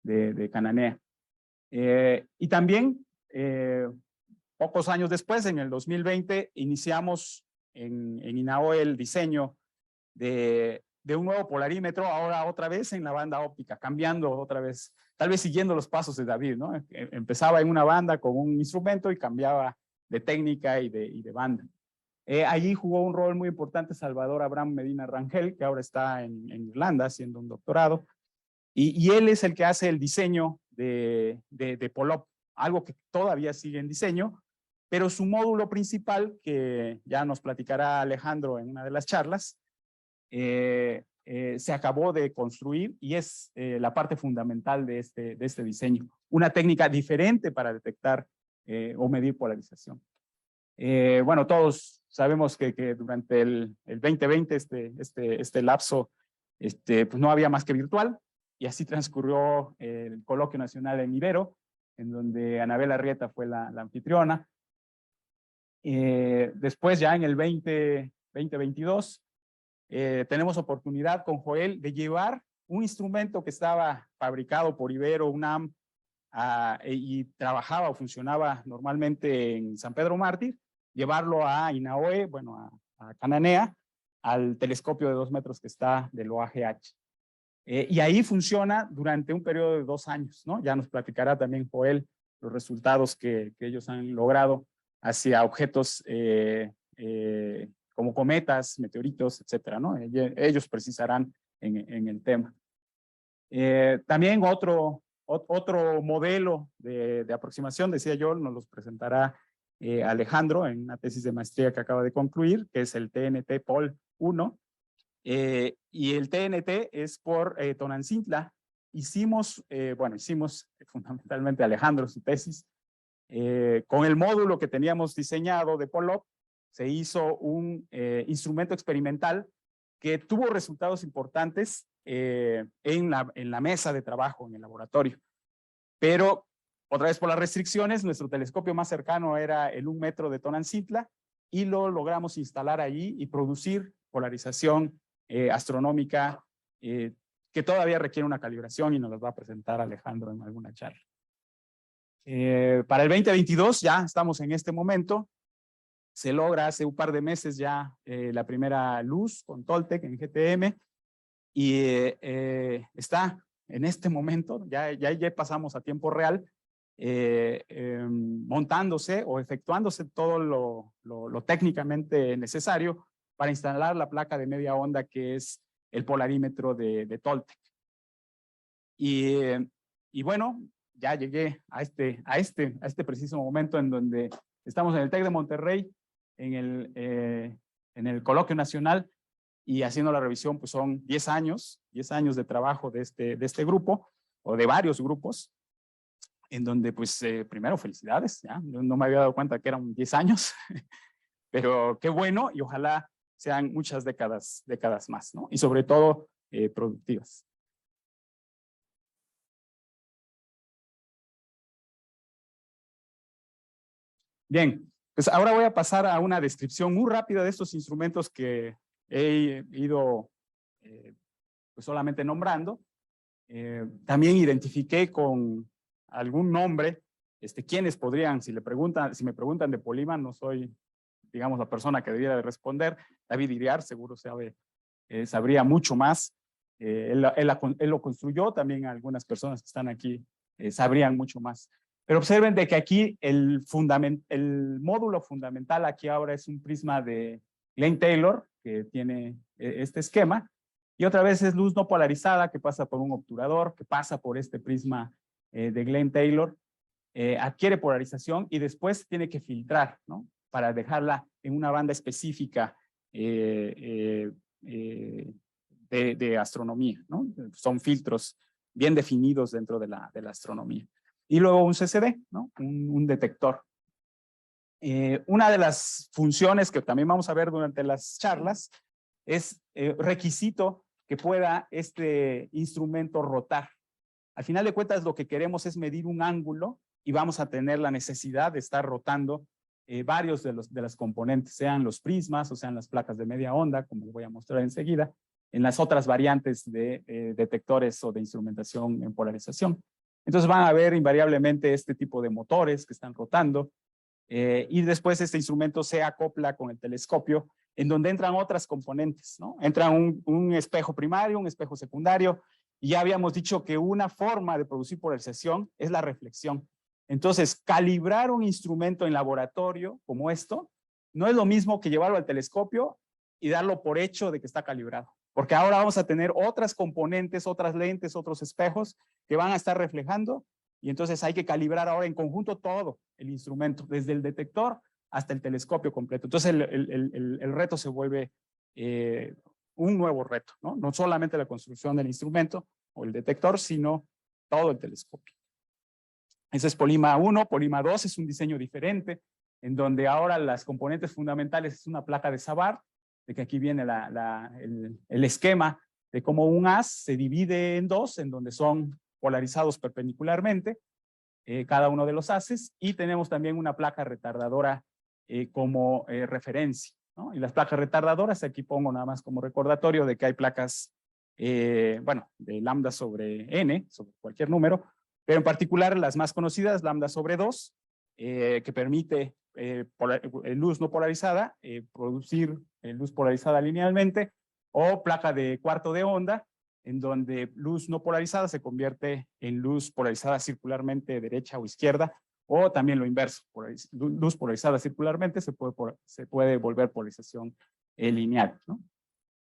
de Cananea. Y también, pocos años después, en el 2020, iniciamos en INAOE el diseño de un nuevo polarímetro, ahora otra vez en la banda óptica, cambiando otra vez, tal vez siguiendo los pasos de David, ¿no? Empezaba en una banda con un instrumento y cambiaba de técnica y de banda. Allí jugó un rol muy importante Salvador Abraham Medina Rangel, que ahora está en Irlanda haciendo un doctorado, y él es el que hace el diseño de Polop, algo que todavía sigue en diseño, pero su módulo principal, que ya nos platicará Alejandro en una de las charlas, se acabó de construir y es la parte fundamental de este diseño. Una técnica diferente para detectar o medir polarización. Bueno, todos sabemos que durante el 2020, este lapso, pues no había más que virtual, y así transcurrió el coloquio nacional en Ibero, en donde Anabel Arrieta fue la anfitriona. Después, ya en el 2022, tenemos oportunidad con Joel de llevar un instrumento que estaba fabricado por Ibero, UNAM, y trabajaba o funcionaba normalmente en San Pedro Mártir, llevarlo a INAOE, bueno, a Cananea, al telescopio de 2 metros que está del OAGH. Y ahí funciona durante un periodo de 2 años, ¿no? Ya nos platicará también Joel los resultados que ellos han logrado hacia objetos como cometas, meteoritos, etcétera, ¿no? Ellos precisarán en el tema. También otro modelo de aproximación, decía yo, nos los presentará Alejandro en una tesis de maestría que acaba de concluir, que es el TNT POL 1. Y el TNT es por Tonantzintla. Hicimos fundamentalmente Alejandro su tesis, con el módulo que teníamos diseñado de POLOP, se hizo un instrumento experimental que tuvo resultados importantes en la mesa de trabajo, en el laboratorio. Pero, otra vez por las restricciones, nuestro telescopio más cercano era el 1 metro de Tonantzintla y lo logramos instalar allí y producir polarización astronómica que todavía requiere una calibración y nos las va a presentar Alejandro en alguna charla. Para el 2022, ya estamos en este momento, se logra hace un par de meses ya la primera luz con Toltec en GTM y está en este momento, ya pasamos a tiempo real, montándose o efectuándose todo lo técnicamente necesario para instalar la placa de media onda que es el polarímetro de Toltec. Y bueno, ya llegué a este preciso momento en donde estamos en el TEC de Monterrey, en el coloquio nacional y haciendo la revisión, pues son 10 años de trabajo de este grupo o de varios grupos, en donde pues primero felicidades, ¿ya? No me había dado cuenta que eran 10 años, pero qué bueno y ojalá sean muchas décadas más, ¿no? Y sobre todo productivas. Bien, pues ahora voy a pasar a una descripción muy rápida de estos instrumentos que he ido pues solamente nombrando. También identifiqué con algún nombre quiénes podrían, si me preguntan de Polima, no soy, digamos, la persona que debiera de responder. David Iriar seguro sabría mucho más. Él lo construyó, también algunas personas que están aquí sabrían mucho más. Pero observen de que aquí el módulo fundamental aquí ahora es un prisma de Glenn Taylor, que tiene este esquema, y otra vez es luz no polarizada que pasa por un obturador, que pasa por este prisma de Glenn Taylor, adquiere polarización y después tiene que filtrar, ¿no? Para dejarla en una banda específica de astronomía, ¿no? Son filtros bien definidos dentro de la astronomía. Y luego un CCD, ¿no? Un detector. Una de las funciones que también vamos a ver durante las charlas es requisito que pueda este instrumento rotar. Al final de cuentas, lo que queremos es medir un ángulo y vamos a tener la necesidad de estar rotando varios de las componentes, sean los prismas o sean las placas de media onda, como voy a mostrar enseguida, en las otras variantes de detectores o de instrumentación en polarización. Entonces van a ver invariablemente este tipo de motores que están rotando y después este instrumento se acopla con el telescopio en donde entran otras componentes, ¿no? Entra un espejo primario, un espejo secundario y ya habíamos dicho que una forma de producir polarización es la reflexión. Entonces, calibrar un instrumento en laboratorio como esto no es lo mismo que llevarlo al telescopio y darlo por hecho de que está calibrado. Porque ahora vamos a tener otras componentes, otras lentes, otros espejos que van a estar reflejando y entonces hay que calibrar ahora en conjunto todo el instrumento, desde el detector hasta el telescopio completo. Entonces el reto se vuelve un nuevo reto, ¿no? No solamente la construcción del instrumento o el detector, sino todo el telescopio. Ese es Polima 1, Polima 2 es un diseño diferente, en donde ahora las componentes fundamentales es una placa de Savart, de que aquí viene el esquema de cómo un haz se divide en dos, en donde son polarizados perpendicularmente, cada uno de los haces, y tenemos también una placa retardadora como referencia, ¿no? Y las placas retardadoras, aquí pongo nada más como recordatorio de que hay placas, bueno, de lambda sobre n, sobre cualquier número, pero en particular las más conocidas, lambda sobre 2, que permite luz no polarizada, producir luz polarizada linealmente, o placa de cuarto de onda, en donde luz no polarizada se convierte en luz polarizada circularmente derecha o izquierda, o también lo inverso, luz polarizada circularmente se puede volver polarización lineal, ¿no?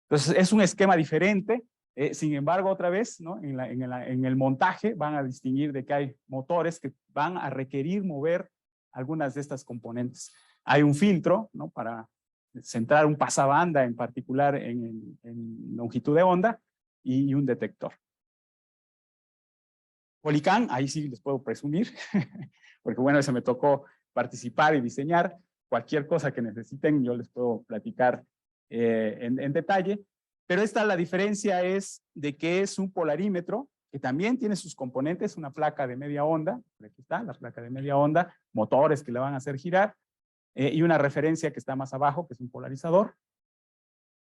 Entonces es un esquema diferente. Sin embargo, otra vez, ¿no? En el montaje van a distinguir de que hay motores que van a requerir mover algunas de estas componentes. Hay un filtro, ¿no? Para centrar un pasabanda en particular en longitud de onda, y un detector. Polycam, ahí sí les puedo presumir, porque bueno, se me tocó participar y diseñar. Cualquier cosa que necesiten, yo les puedo platicar en detalle. Pero la diferencia es de que es un polarímetro que también tiene sus componentes, una placa de media onda, aquí está la placa de media onda, motores que le van a hacer girar, y una referencia que está más abajo, que es un polarizador.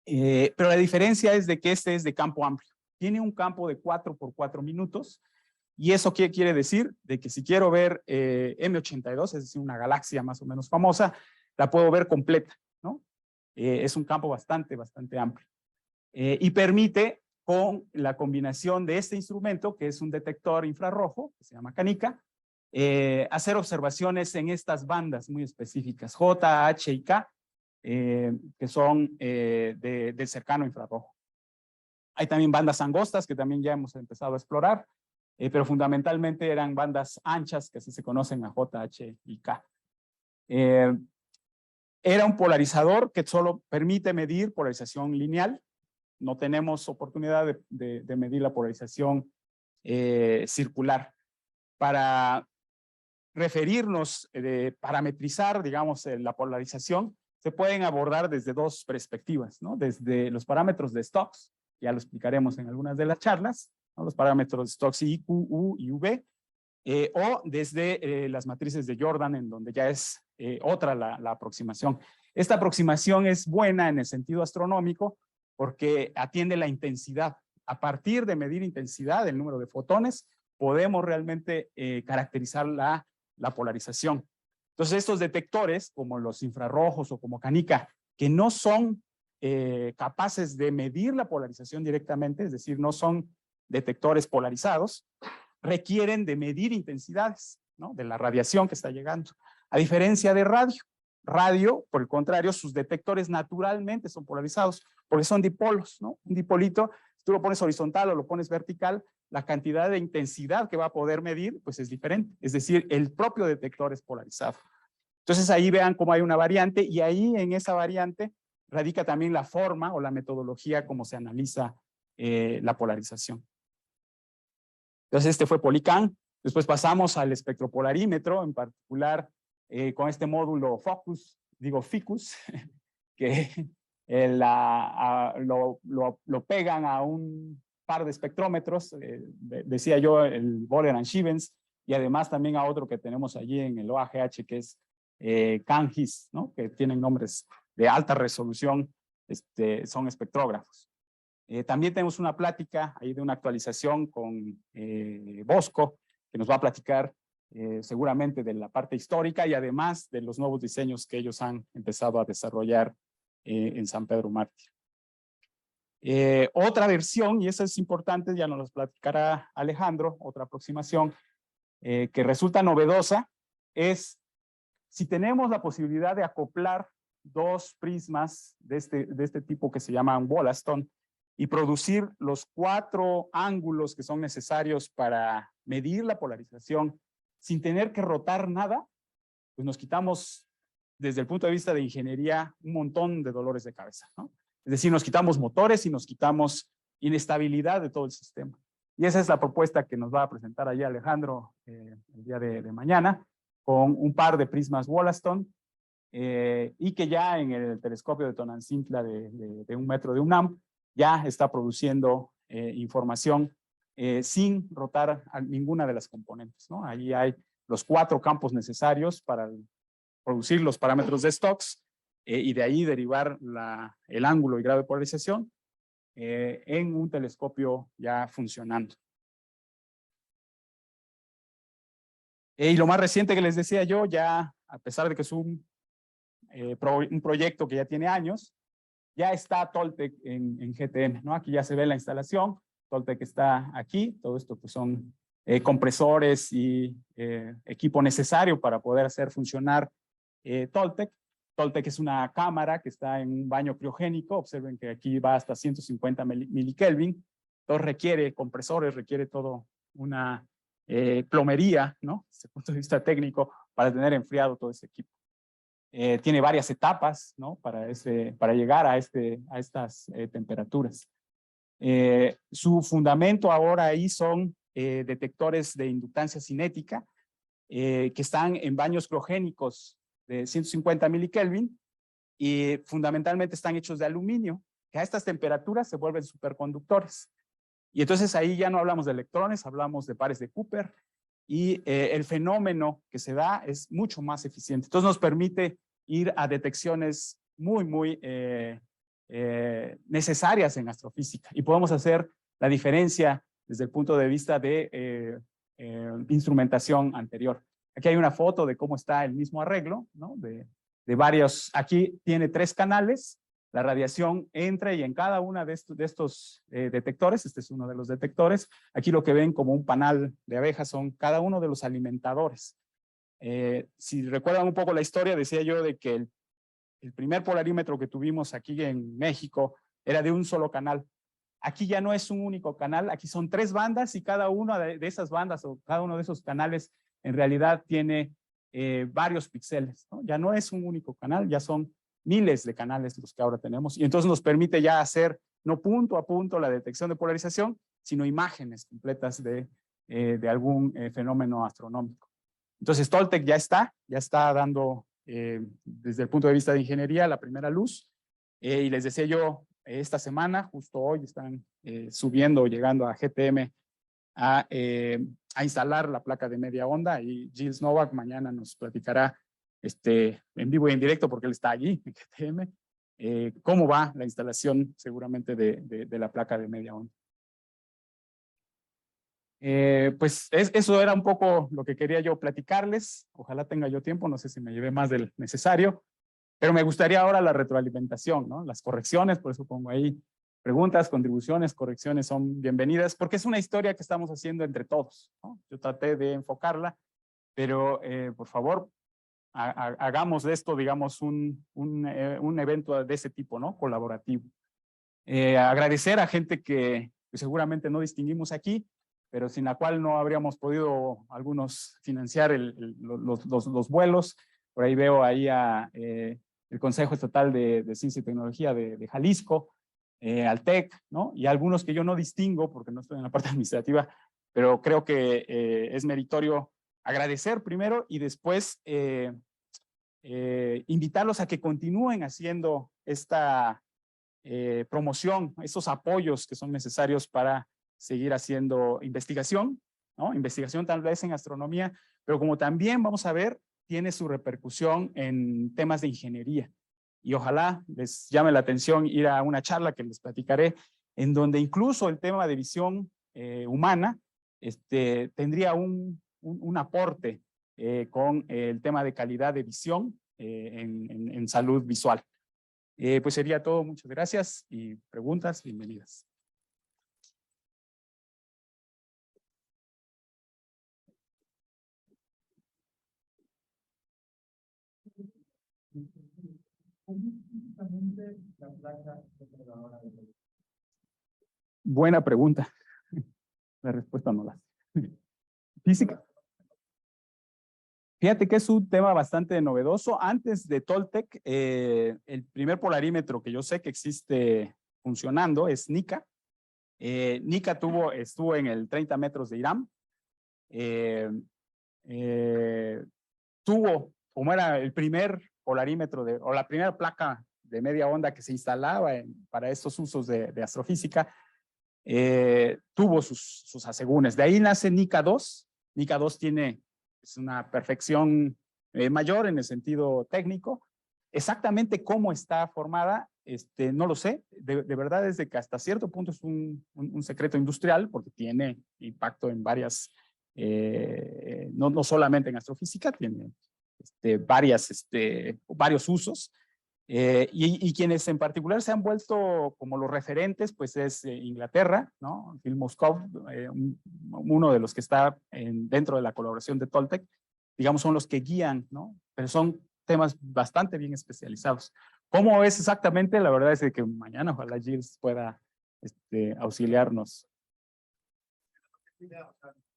Pero la diferencia es de que este es de campo amplio. Tiene un campo de 4 por 4 minutos, y eso ¿qué quiere decir? De que si quiero ver M82, es decir, una galaxia más o menos famosa, la puedo ver completa, ¿no? Es un campo bastante amplio. Y permite, con la combinación de este instrumento, que es un detector infrarrojo, que se llama Canica, hacer observaciones en estas bandas muy específicas, J, H y K, que son del cercano infrarrojo. Hay también bandas angostas que también ya hemos empezado a explorar, pero fundamentalmente eran bandas anchas, que así se conocen a J, H y K. Era un polarizador que solo permite medir polarización lineal. No tenemos oportunidad de medir la polarización circular. Para referirnos, parametrizar, digamos, la polarización, se pueden abordar desde dos perspectivas, ¿no? Desde los parámetros de Stokes, ya lo explicaremos en algunas de las charlas, ¿no? Los parámetros de Stokes I, Q, U y V, o desde las matrices de Jordan, en donde ya es otra la aproximación. Esta aproximación es buena en el sentido astronómico porque atiende la intensidad. A partir de medir intensidad, el número de fotones, podemos realmente caracterizar la polarización. Entonces, estos detectores, como los infrarrojos o como Canica, que no son capaces de medir la polarización directamente, es decir, no son detectores polarizados, requieren de medir intensidades, ¿no? De la radiación que está llegando. A diferencia de radio. Radio, por el contrario, sus detectores naturalmente son polarizados, porque son dipolos, ¿no? Un dipolito, si tú lo pones horizontal o lo pones vertical, la cantidad de intensidad que va a poder medir, pues es diferente. Es decir, el propio detector es polarizado. Entonces ahí vean cómo hay una variante, y ahí en esa variante radica también la forma o la metodología como se analiza la polarización. Entonces este fue Polycam. Después pasamos al espectropolarímetro, en particular con este módulo Ficus, que lo pegan a un par de espectrómetros, decía yo, el Bohler and Stevens, y además también a otro que tenemos allí en el OAGH, que es CANGIS, ¿no? Que tienen nombres de alta resolución, son espectrógrafos. También tenemos una plática ahí de una actualización con Bosco, que nos va a platicar seguramente de la parte histórica y además de los nuevos diseños que ellos han empezado a desarrollar en San Pedro Mártir. Otra versión, y esa es importante, ya nos lo platicará Alejandro, otra aproximación que resulta novedosa, es si tenemos la posibilidad de acoplar dos prismas de este tipo que se llaman Wollaston y producir los 4 ángulos que son necesarios para medir la polarización sin tener que rotar nada, pues nos quitamos, desde el punto de vista de ingeniería, un montón de dolores de cabeza, ¿no? Es decir, nos quitamos motores y nos quitamos inestabilidad de todo el sistema. Y esa es la propuesta que nos va a presentar allí Alejandro el día de mañana, con un par de prismas Wollaston, y que ya en el telescopio de Tonantzintla de 1 metro de UNAM ya está produciendo información sin rotar a ninguna de las componentes, ¿no? Ahí hay los 4 campos necesarios para producir los parámetros de Stokes y de ahí derivar el ángulo y grado de polarización en un telescopio ya funcionando. Y lo más reciente que les decía yo, ya a pesar de que es un proyecto que ya tiene años, ya está Toltec en GTM, ¿no? Aquí ya se ve la instalación, Toltec está aquí, todo esto pues son compresores y equipo necesario para poder hacer funcionar Toltec. Toltec es una cámara que está en un baño criogénico, observen que aquí va hasta 150 milikelvin, entonces requiere compresores, requiere todo una plomería, ¿no? Desde el punto de vista técnico, para tener enfriado todo ese equipo. Tiene varias etapas, ¿no? Para llegar a estas temperaturas. Su fundamento ahora ahí son detectores de inductancia cinética que están en baños criogénicos de 150 milikelvin y fundamentalmente están hechos de aluminio, que a estas temperaturas se vuelven superconductores. Y entonces ahí ya no hablamos de electrones, hablamos de pares de Cooper y el fenómeno que se da es mucho más eficiente. Entonces nos permite ir a detecciones muy necesarias en astrofísica y podemos hacer la diferencia desde el punto de vista de instrumentación anterior. Aquí hay una foto de cómo está el mismo arreglo, ¿no? De varios, aquí tiene 3 canales, la radiación entra y en cada una de estos detectores, este es uno de los detectores, aquí lo que ven como un panal de abejas son cada uno de los alimentadores. Si recuerdan un poco la historia, decía yo de que el primer polarímetro que tuvimos aquí en México era de un solo canal. Aquí ya no es un único canal, aquí son 3 bandas y cada una de esas bandas o cada uno de esos canales en realidad tiene varios píxeles, ¿no? Ya no es un único canal, ya son miles de canales los que ahora tenemos y entonces nos permite ya hacer no punto a punto la detección de polarización, sino imágenes completas de algún fenómeno astronómico. Entonces Toltec ya está dando desde el punto de vista de ingeniería la primera luz y les decía yo, esta semana, justo hoy, están subiendo o llegando a GTM a instalar la placa de media onda y Gilles Novak mañana nos platicará en vivo y en directo porque él está allí en GTM, cómo va la instalación seguramente de la placa de media onda. Pues eso era un poco lo que quería yo platicarles. Ojalá tenga yo tiempo, no sé si me llevé más del necesario, pero me gustaría ahora la retroalimentación, ¿no? Las correcciones, por eso pongo ahí preguntas, contribuciones, correcciones son bienvenidas, porque es una historia que estamos haciendo entre todos, ¿no? Yo traté de enfocarla, pero por favor, hagamos de esto, digamos, un evento de ese tipo, ¿no? Colaborativo. Agradecer a gente que seguramente no distinguimos aquí, pero sin la cual no habríamos podido algunos financiar los vuelos. Por ahí veo ahí el Consejo Estatal de Ciencia y Tecnología de Jalisco, al TEC, ¿no? Y algunos que yo no distingo porque no estoy en la parte administrativa, pero creo que es meritorio agradecer primero y después invitarlos a que continúen haciendo esta promoción, esos apoyos que son necesarios para seguir haciendo investigación, ¿no? Investigación tal vez en astronomía, pero como también vamos a ver, tiene su repercusión en temas de ingeniería. Y ojalá les llame la atención ir a una charla que les platicaré, en donde incluso el tema de visión humana tendría un aporte con el tema de calidad de visión en salud visual. Pues sería todo, muchas gracias y preguntas, bienvenidas. Buena pregunta. La respuesta no la sé. Física. Fíjate que es un tema bastante novedoso. Antes de Toltec, el primer polarímetro que yo sé que existe funcionando es NICA. NICA estuvo en el 30 metros de Irán. Tuvo, como era el primer polarímetro o la primera placa de media onda que se instalaba para estos usos de astrofísica, tuvo sus asegúnes. De ahí nace NICA 2. NICA 2 tiene una perfección mayor en el sentido técnico. Exactamente cómo está formada, no lo sé. De verdad es de que hasta cierto punto es un secreto industrial porque tiene impacto en varias, no solamente en astrofísica, tiene varios usos. Y quienes en particular se han vuelto como los referentes, pues es Inglaterra, ¿no? Phil Moscov, uno de los que está dentro de la colaboración de Toltec, digamos, son los que guían, ¿no? Pero son temas bastante bien especializados. ¿Cómo es exactamente? La verdad es que mañana ojalá Gilles pueda auxiliarnos.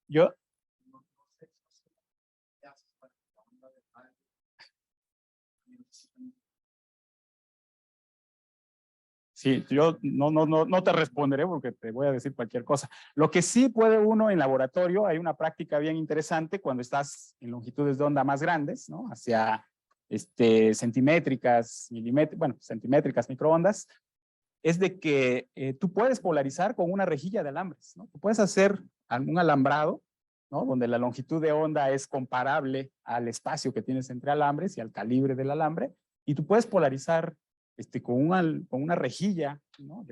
Yo. Sí, yo no te responderé porque te voy a decir cualquier cosa. Lo que sí puede uno en laboratorio, hay una práctica bien interesante cuando estás en longitudes de onda más grandes, ¿no? Hacia centimétricas, centimétricas, microondas, es de que tú puedes polarizar con una rejilla de alambres, ¿no? Tú puedes hacer un alambrado, ¿no? Donde la longitud de onda es comparable al espacio que tienes entre alambres y al calibre del alambre, y tú puedes polarizar con una rejilla, ¿no?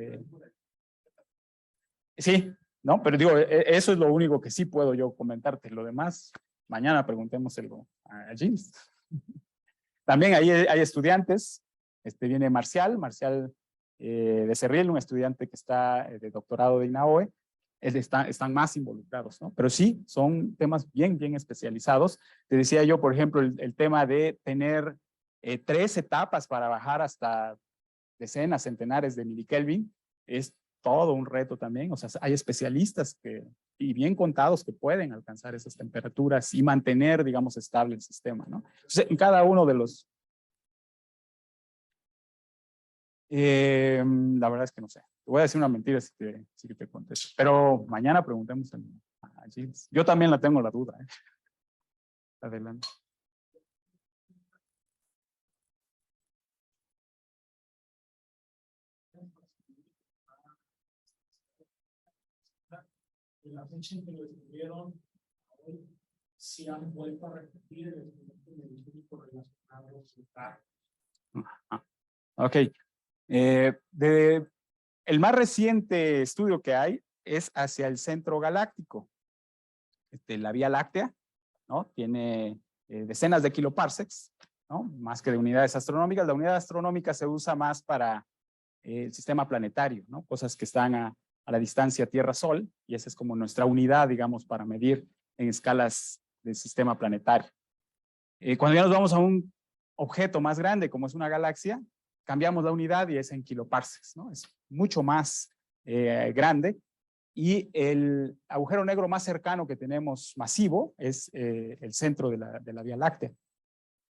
Sí, ¿no? Pero digo, eso es lo único que sí puedo yo comentarte. Lo demás, mañana preguntémoselo a James. También ahí hay estudiantes. Viene Marcial Becerril, un estudiante que está de doctorado de INAOE. Están más involucrados, ¿no? Pero sí, son temas bien especializados. Te decía yo, por ejemplo, el tema de tener 3 etapas para bajar hasta decenas, centenares de milikelvin, es todo un reto también. O sea, hay especialistas y bien contados que pueden alcanzar esas temperaturas y mantener, digamos, estable el sistema, ¿no? Entonces, en cada uno de los... la verdad es que no sé. Te voy a decir una mentira si te contesto. Pero mañana preguntemos a Gilles. Yo también la tengo la duda. Adelante. La fecha en que lo descubrieron, hoy sí han vuelto a repetir el experimento científico relacionado con Ok. El más reciente estudio que hay es hacia el centro galáctico. La Vía Láctea, ¿no? Tiene decenas de kiloparsecs, ¿no? Más que de unidades astronómicas. La unidad astronómica se usa más para el sistema planetario, ¿no? Cosas que están a la distancia Tierra-Sol, y esa es como nuestra unidad, digamos, para medir en escalas del sistema planetario. Cuando ya nos vamos a un objeto más grande, como es una galaxia, cambiamos la unidad y es en kiloparsecs, ¿no? Es mucho más grande, y el agujero negro más cercano que tenemos masivo es el centro de la Vía Láctea.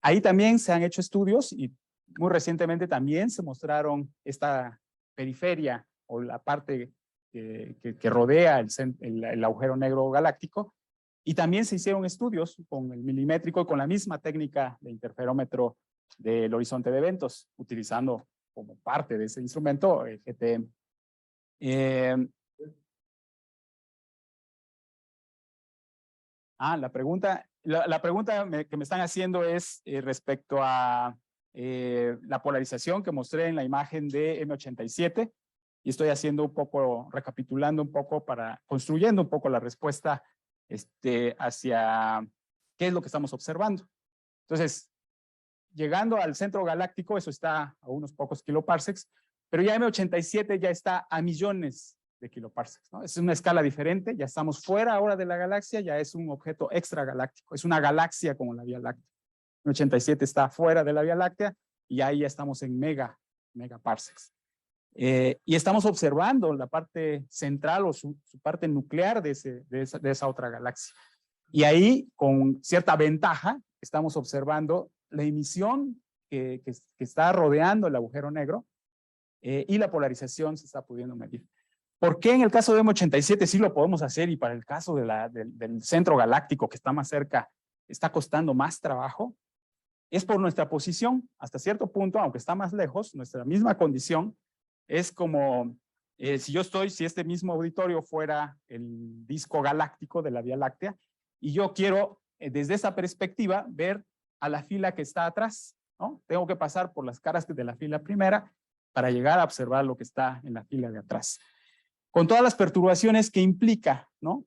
Ahí también se han hecho estudios y muy recientemente también se mostraron esta periferia o la parte que rodea el agujero negro galáctico, y también se hicieron estudios con el milimétrico y con la misma técnica de interferómetro del horizonte de eventos, utilizando como parte de ese instrumento el GTM. La pregunta que me están haciendo es respecto a la polarización que mostré en la imagen de M87, y estoy haciendo un poco, recapitulando un poco, construyendo un poco la respuesta hacia qué es lo que estamos observando. Entonces, llegando al centro galáctico, eso está a unos pocos kiloparsecs, pero ya M87 ya está a millones de kiloparsecs, ¿no? Es una escala diferente, ya estamos fuera ahora de la galaxia, ya es un objeto extragaláctico, es una galaxia como la Vía Láctea. M87 está fuera de la Vía Láctea y ahí ya estamos en megaparsecs. Y estamos observando la parte central o su parte nuclear de esa otra galaxia. Y ahí, con cierta ventaja, estamos observando la emisión que está rodeando el agujero negro, y la polarización se está pudiendo medir. ¿Por qué en el caso de M87 sí lo podemos hacer y para el caso del centro galáctico que está más cerca está costando más trabajo? Es por nuestra posición. Hasta cierto punto, aunque está más lejos, nuestra misma condición es como si este mismo auditorio fuera el disco galáctico de la Vía Láctea, y yo quiero desde esa perspectiva ver a la fila que está atrás, ¿no? Tengo que pasar por las caras de la fila primera para llegar a observar lo que está en la fila de atrás, con todas las perturbaciones que implica, ¿no?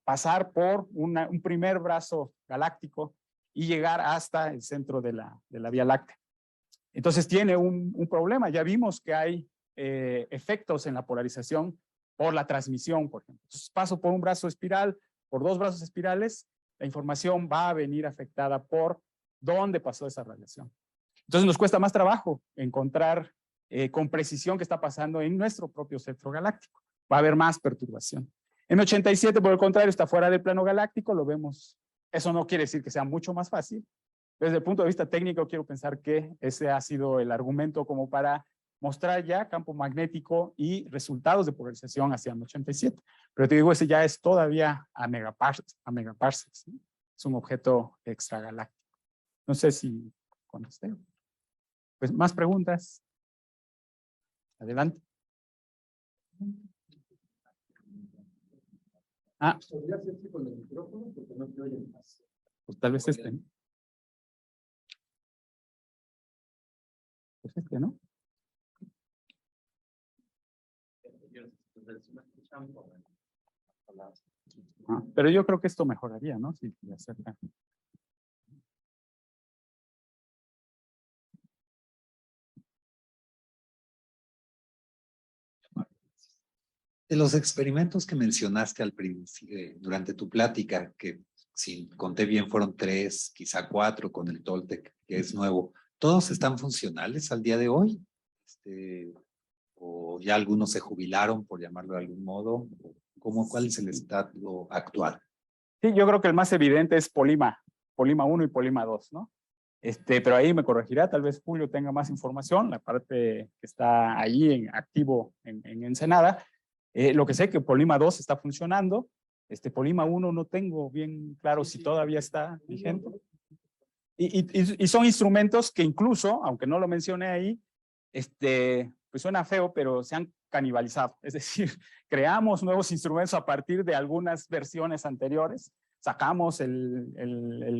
Pasar por un primer brazo galáctico y llegar hasta el centro de la Vía Láctea. Entonces tiene un problema. Ya vimos que hay efectos en la polarización por la transmisión, por ejemplo. Entonces paso por un brazo espiral, por dos brazos espirales, la información va a venir afectada por dónde pasó esa radiación. Entonces nos cuesta más trabajo encontrar con precisión qué está pasando en nuestro propio centro galáctico. Va a haber más perturbación. M87, por el contrario, está fuera del plano galáctico, lo vemos. Eso no quiere decir que sea mucho más fácil. Desde el punto de vista técnico, quiero pensar que ese ha sido el argumento como para mostrar ya campo magnético y resultados de polarización hacia M87. Pero te digo, ese ya es todavía a megaparsecs, ¿sí? Es un objeto extragaláctico. No sé si contesté. Pues más preguntas. Adelante. Ah, ¿Podría hacerse con el micrófono? Porque no te oyen más. pues tal vez este, ¿no? Pues este, ¿no? Ah, pero yo creo que esto mejoraría, ¿no? Si se acerca. De los experimentos que mencionaste al principio, durante tu plática, que si conté bien fueron 3, quizá 4 con el Toltec, que es nuevo, ¿todos están funcionales al día de hoy? ¿O ya algunos se jubilaron, por llamarlo de algún modo? ¿Cuál es el estado actual? Sí, yo creo que el más evidente es Polima 1 y Polima 2, ¿no? Pero ahí me corregirá, tal vez Julio tenga más información, la parte que está ahí en activo en Ensenada. Lo que sé que Polima 2 está funcionando, Polima 1 no tengo bien claro si todavía está vigente. Y son instrumentos que incluso, aunque no lo mencioné ahí, pues suena feo, pero se han canibalizado. Es decir, creamos nuevos instrumentos a partir de algunas versiones anteriores. Sacamos el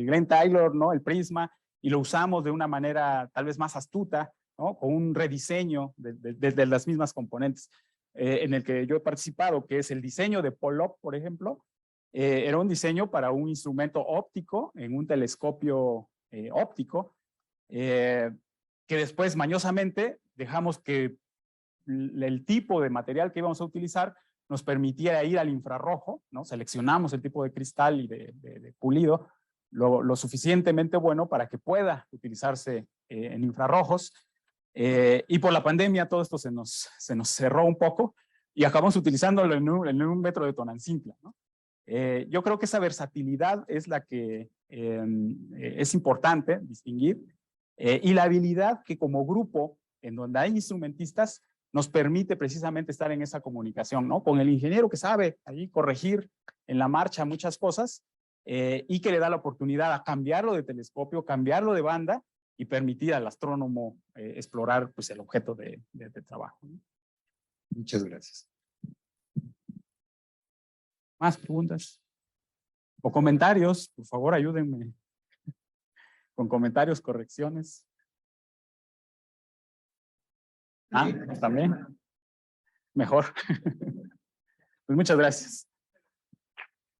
Glenn Taylor, ¿no? El Prisma, y lo usamos de una manera tal vez más astuta, ¿no? Con un rediseño de las mismas componentes. En el que yo he participado, que es el diseño de Pollock, por ejemplo, era un diseño para un instrumento óptico en un telescopio óptico, que después mañosamente dejamos que el tipo de material que íbamos a utilizar nos permitiera ir al infrarrojo, ¿no? Seleccionamos el tipo de cristal y de pulido lo suficientemente bueno para que pueda utilizarse en infrarrojos. Y por la pandemia todo esto se nos cerró un poco y acabamos utilizándolo en un metro de Tonantzintla, ¿no? Yo creo que esa versatilidad es la que es importante distinguir, y la habilidad que como grupo, en donde hay instrumentistas, nos permite precisamente estar en esa comunicación, ¿no? Con el ingeniero que sabe ahí corregir en la marcha muchas cosas, y que le da la oportunidad a cambiarlo de telescopio, cambiarlo de banda y permitir al astrónomo explorar pues, el objeto de trabajo, ¿no? Muchas gracias. ¿Más preguntas? O comentarios, por favor, ayúdenme con comentarios, correcciones. Ah, también. Mejor. Pues muchas gracias.